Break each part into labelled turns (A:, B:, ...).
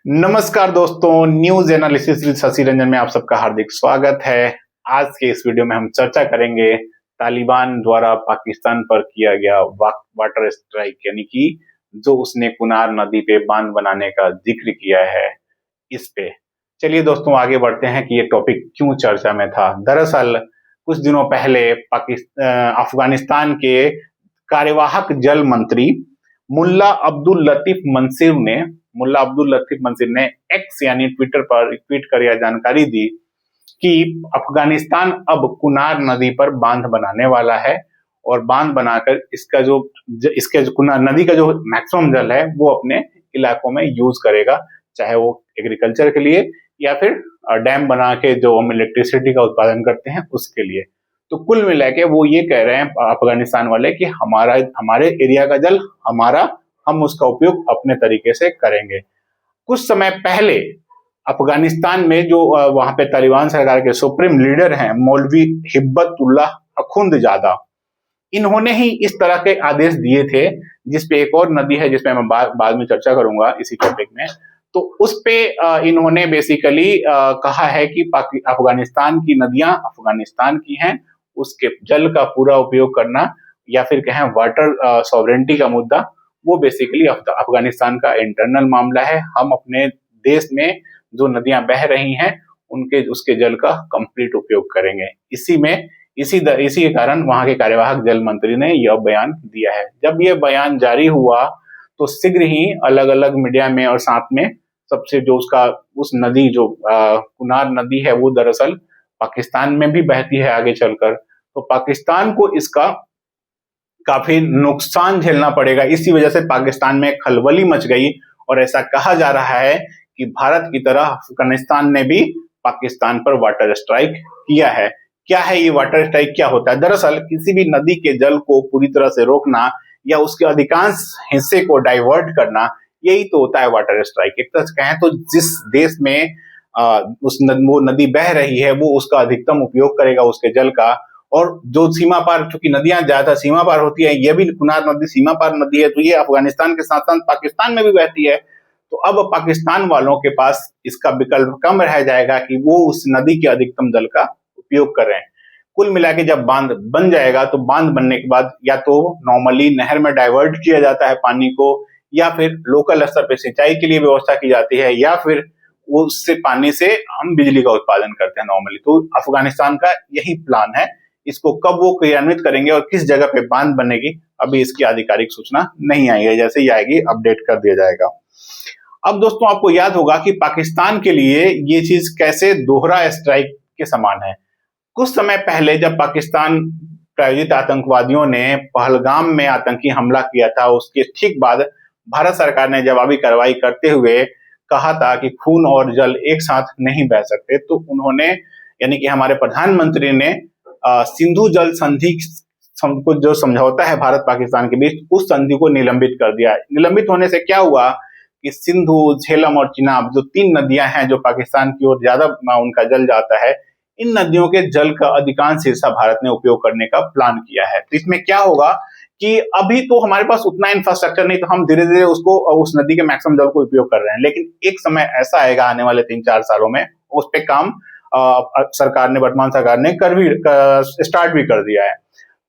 A: नमस्कार दोस्तों, news analysis with Shashi Ranjan में आप सबका हार्दिक स्वागत है। आज के इस वीडियो में हम चर्चा करेंगे तालिबान द्वारा पाकिस्तान पर किया गया वाटर स्ट्राइक, यानी कि जो उसने कुनार नदी पे बांध बनाने का जिक्र किया है इस पे। चलिए दोस्तों आगे बढ़ते हैं कि ये टॉपिक क्यों चर्चा में था। दरअसल कुछ दिनों पहले अफगानिस्तान के कार्यवाहक जल मंत्री मुल्ला अब्दुल लतीफ मंसूर ने एक्स यानी ट्विटर पर ट्वीट कर यह जानकारी दी कि अफगानिस्तान अब कुनार नदी पर बांध बनाने वाला है और बांध बनाकर इसके जो कुनार नदी का जो मैक्सिमम जल है वो अपने इलाकों में यूज करेगा, चाहे वो एग्रीकल्चर के लिए या फिर डैम बना के जो हम इलेक्ट्रिसिटी का उत्पादन करते हैं उसके लिए। तो कुल मिला के वो ये कह रहे हैं अफगानिस्तान वाले कि हमारे एरिया का जल हम उसका उपयोग अपने तरीके से करेंगे। कुछ समय पहले अफगानिस्तान में जो वहां पे तालिबान सरकार के सुप्रीम लीडर हैं मौलवी हिब्बतुल्लाह अखुंदजादा, इन्होंने ही इस तरह के आदेश दिए थे। जिसपे एक और नदी है जिसपे मैं बाद में चर्चा करूंगा इसी टॉपिक में। तो उस पे इन्होंने बेसिकली कहा है कि अफगानिस्तान की नदियां अफगानिस्तान की हैं, उसके जल का पूरा उपयोग करना या फिर कहें वाटर सॉवरेनिटी का मुद्दा, वो बेसिकली अफगानिस्तान का इंटरनल मामला है। हम अपने देश में जो नदियां बह रही हैं उसके जल का कंप्लीट उपयोग करेंगे। इसी के कारण वहां के कार्यवाहक जल मंत्री ने यह बयान दिया है। जब यह बयान जारी हुआ तो शीघ्र ही अलग अलग मीडिया में और साथ में सबसे जो उस नदी जो कुनार नदी है वो दरअसल पाकिस्तान में भी बहती है आगे चलकर, तो पाकिस्तान को इसका काफी नुकसान झेलना पड़ेगा। इसी वजह से पाकिस्तान में खलबली मच गई और ऐसा कहा जा रहा है कि भारत की तरह अफगानिस्तान ने भी पाकिस्तान पर वाटर स्ट्राइक किया है। क्या है ये वाटर स्ट्राइक, क्या होता है? दरअसल किसी भी नदी के जल को पूरी तरह से रोकना या उसके अधिकांश हिस्से को डाइवर्ट करना, यही तो होता है वाटर स्ट्राइक। एक तरह से कहें तो जिस देश में वो नदी बह रही है वो उसका अधिकतम उपयोग करेगा उसके जल का, और जो सीमा पार, चूंकि नदियां ज्यादा सीमा पार होती है, ये भी कुनार नदी सीमा पार नदी है, तो ये अफगानिस्तान के साथ साथ पाकिस्तान में भी बहती है। तो अब पाकिस्तान वालों के पास इसका विकल्प कम रह जाएगा कि वो उस नदी के अधिकतम जल का उपयोग कर रहे हैं। कुल मिला के जब बांध बन जाएगा तो बांध बनने के बाद या तो नॉर्मली नहर में डाइवर्ट किया जाता है पानी को, या फिर लोकल स्तर पर सिंचाई के लिए व्यवस्था की जाती है, या फिर उससे पानी से हम बिजली का उत्पादन करते हैं नॉर्मली। तो अफगानिस्तान का यही प्लान है। इसको कब वो क्रियान्वित करेंगे और किस जगह पे बांध बनेगी, अभी इसकी आधिकारिक सूचना नहीं आई है। जैसे ही आएगी अपडेट कर दिया जाएगा। अब दोस्तों आपको याद होगा कि पाकिस्तान के लिए ये चीज कैसे दोहरा स्ट्राइक के समान है। कुछ समय पहले जब पाकिस्तान प्रायोजित आतंकवादियों ने पहलगाम में आतंकी हमला किया था, उसके ठीक बाद भारत सरकार ने जवाबी कार्रवाई करते हुए कहा था कि खून और जल एक साथ नहीं बह सकते। तो उन्होंने, यानी कि हमारे प्रधानमंत्री ने सिंधु जल संधि को जो समझौता है भारत पाकिस्तान के बीच, उस संधि को निलंबित कर दिया। निलंबित होने से क्या हुआ कि सिंधु, झेलम और चिनाब जो तीन नदियां हैं जो पाकिस्तान की ओर ज्यादा उनका जल जाता है, इन नदियों के जल का अधिकांश हिस्सा भारत ने उपयोग करने का प्लान किया है। तो इसमें क्या होगा कि अभी तो हमारे पास उतना इंफ्रास्ट्रक्चर नहीं, तो हम धीरे धीरे उस नदी के मैक्सिमम जल को उपयोग कर रहे हैं। लेकिन एक समय ऐसा आएगा आने वाले 3-4 सालों में, उस पे काम वर्तमान सरकार ने स्टार्ट भी कर दिया है।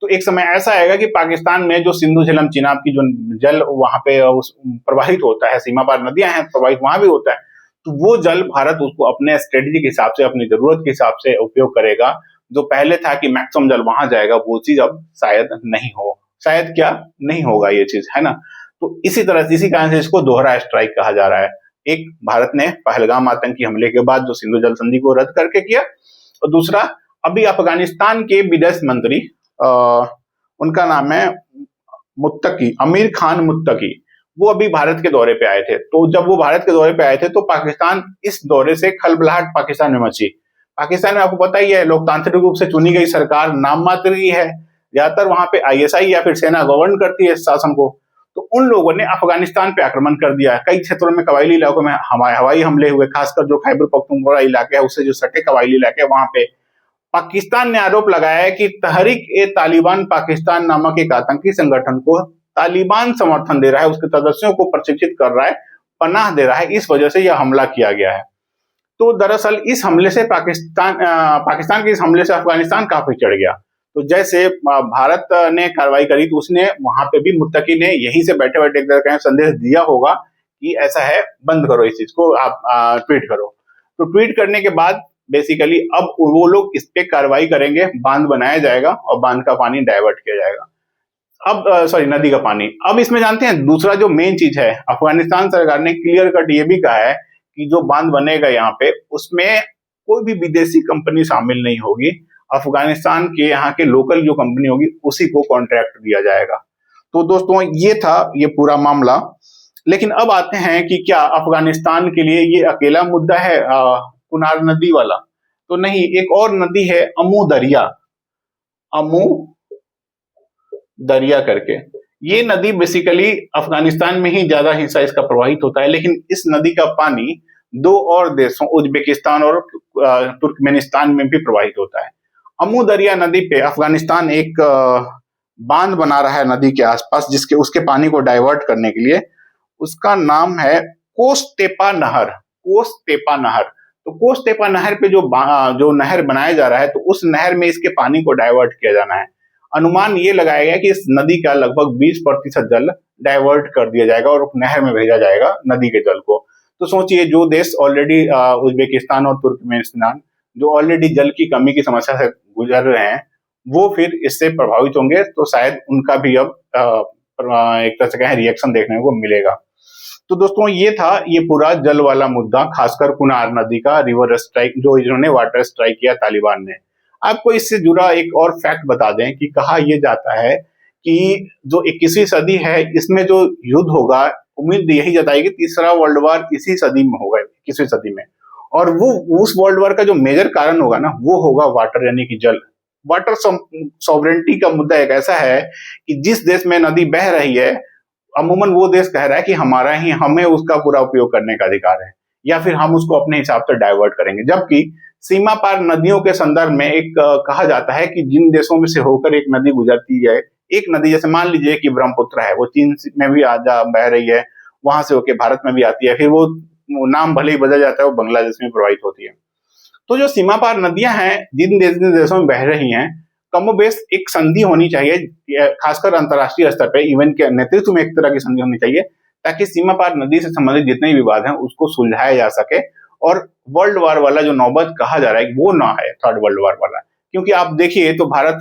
A: तो एक समय ऐसा आएगा कि पाकिस्तान में जो सिंधु, झेलम, चिनाब की जो जल वहां पे प्रवाहित होता है, सीमा पार नदियां हैं प्रवाहित, वहां भी होता है, तो वो जल भारत उसको अपने स्ट्रेटेजी के हिसाब से, अपनी जरूरत के हिसाब से उपयोग करेगा। जो पहले था कि मैक्सिमम जल वहां जाएगा, वो चीज अब शायद क्या नहीं होगा ये चीज, है ना। तो इसी कारण से इसको दोहरा स्ट्राइक कहा जा रहा है। एक, भारत ने पहलगाम आतंकी हमले के बाद जो सिंधु जल संधि को रद्द करके किया, और दूसरा अभी अफगानिस्तान के विदेश मंत्री उनका नाम है अमीर खान मुत्तकी, वो अभी भारत के दौरे पे आए थे। तो जब वो भारत के दौरे पे आए थे तो पाकिस्तान, इस दौरे से खलबलाहट पाकिस्तान में मची। पाकिस्तान में आपको पता ही है लोकतांत्रिक रूप से चुनी गई सरकार नाम मात्र की है, ज्यादातर वहां पे आईएसआई या फिर सेना गवर्न करती है शासन को। तो उन लोगों ने अफगानिस्तान पे आक्रमण कर दिया। कई क्षेत्रों में कबायली इलाकों में हवाई हमले हुए, खासकर जो खैबर पख्तूनख्वा इलाके है उससे जो सटे कबायली इलाके, वहां पे पाकिस्तान ने आरोप लगाया है कि तहरीक-ए-तालिबान पाकिस्तान नामक एक आतंकी संगठन को तालिबान समर्थन दे रहा है, उसके सदस्यों को प्रशिक्षित कर रहा है पनाह दे रहा है, इस वजह से यह हमला किया गया है। तो दरअसल इस हमले से पाकिस्तान के इस हमले से अफगानिस्तान काफी चढ़ गया। तो जैसे भारत ने कार्रवाई करी तो उसने वहां पे भी मुत्तकी ने यहीं से बैठे बैठे एक तरह का संदेश दिया होगा कि ऐसा है, बंद करो इस चीज को, आप ट्वीट करो। तो ट्वीट करने के बाद बेसिकली अब वो लोग इस पे कार्रवाई करेंगे, बांध बनाया जाएगा और बांध का पानी डाइवर्ट किया जाएगा। अब सॉरी, नदी का पानी। अब इसमें जानते हैं दूसरा जो मेन चीज है, अफगानिस्तान सरकार ने क्लियर कट ये भी कहा है कि जो बांध बनेगा यहाँ पे उसमें कोई भी विदेशी कंपनी शामिल नहीं होगी, अफगानिस्तान के यहाँ के लोकल जो कंपनी होगी उसी को कॉन्ट्रैक्ट दिया जाएगा। तो दोस्तों ये था ये पूरा मामला। लेकिन अब आते हैं कि क्या अफगानिस्तान के लिए ये अकेला मुद्दा है कुनार नदी वाला? तो नहीं, एक और नदी है अमू दरिया करके। ये नदी बेसिकली अफगानिस्तान में ही ज्यादा हिस्सा इसका प्रवाहित होता है, लेकिन इस नदी का पानी दो और देशों उज्बेकिस्तान और तुर्कमेनिस्तान में भी प्रवाहित होता है। अमू दरिया नदी पे अफगानिस्तान एक बांध बना रहा है नदी के आसपास, जिसके उसके पानी को डाइवर्ट करने के लिए। उसका नाम है कोसतेपा नहर। तो कोसतेपा नहर पे जो नहर बनाया जा रहा है, तो उस नहर में इसके पानी को डाइवर्ट किया जाना है। अनुमान ये लगाया गया कि इस नदी का लगभग 20% जल डाइवर्ट कर दिया जाएगा और नहर में भेजा जाएगा नदी के जल को। तो सोचिए, जो देश ऑलरेडी उज्बेकिस्तान और तुर्कमेनिस्तान जो ऑलरेडी जल की कमी की समस्या से गुजर रहे हैं, वो फिर इससे प्रभावित होंगे, तो शायद उनका भी अब एक तरह से कहें रिएक्शन देखने को मिलेगा। तो दोस्तों ये था ये पूरा जल वाला मुद्दा, खासकर कुनार नदी का रिवर स्ट्राइक, जो इन्होंने वाटर स्ट्राइक किया तालिबान ने। आपको इससे जुड़ा एक और फैक्ट बता दें कि कहा यह जाता है कि जो 21वीं सदी है, इसमें जो युद्ध होगा, उम्मीद यही जताई कि तीसरा वर्ल्ड वार इसी सदी में होगा, 21वीं सदी में। और वो उस वर्ल्ड वार का जो मेजर कारण होगा ना, वो होगा वाटर, यानी कि जल। वाटर सॉवरेंटी का मुद्दा एक ऐसा है कि जिस देश में नदी बह रही है, अमूमन वो देश कह रहा है कि हमें उसका पूरा उपयोग करने का अधिकार है, या फिर हम उसको अपने हिसाब से डाइवर्ट करेंगे। जबकि सीमा पार नदियों के संदर्भ में एक कहा जाता है कि जिन देशों में से होकर एक नदी गुजरती है, एक नदी जैसे मान लीजिए कि ब्रह्मपुत्र है, वो चीन में भी बह रही है, वहां से होकर भारत में भी आती है, फिर वो नाम भले ही बदल जाता है, वो बांग्लादेश में प्रवाहित होती है। तो जो सीमा पार नदियां हैं, जिन देशों में बह रही हैं, कमोबेश एक संधि होनी चाहिए, खासकर अंतर्राष्ट्रीय स्तर पे यूएन के नेतृत्व में एक तरह की संधि होनी चाहिए, ताकि सीमा पार नदी से संबंधित जितने विवाद हैं उसको सुलझाया जा सके और वर्ल्ड वार वाला जो नौबत कहा जा रहा है वो ना है, थर्ड वर्ल्ड वार वाला। क्योंकि आप देखिए तो भारत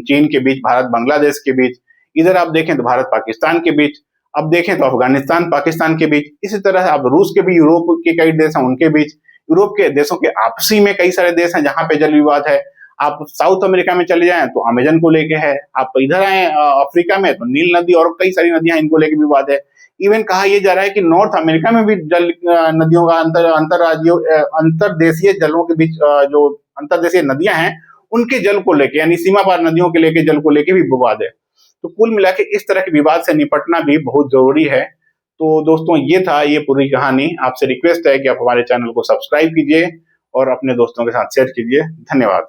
A: चीन के बीच, भारत बांग्लादेश के बीच, इधर आप देखें तो भारत पाकिस्तान के बीच, अब देखें तो अफगानिस्तान पाकिस्तान के बीच, इसी तरह आप रूस के भी, यूरोप के कई देश हैं उनके बीच, यूरोप के देशों के आपसी में कई सारे देश हैं जहां पे जल विवाद है। आप साउथ अमेरिका में चले जाएं तो अमेजन को लेके है, आप इधर आए अफ्रीका में तो नील नदी और कई सारी नदियां, इनको लेके विवाद है। इवन कहा यह जा रहा है कि नॉर्थ अमेरिका में भी जल नदियों का अंतरदेशीय जलों के बीच जो अंतरदेशीय नदियां हैं उनके जल को लेके, यानी सीमा पार नदियों के लेके जल को लेके भी विवाद है। तो कुल मिला के इस तरह के विवाद से निपटना भी बहुत जरूरी है। तो दोस्तों ये था ये पूरी कहानी। आपसे रिक्वेस्ट है कि आप हमारे चैनल को सब्सक्राइब कीजिए और अपने दोस्तों के साथ शेयर कीजिए। धन्यवाद।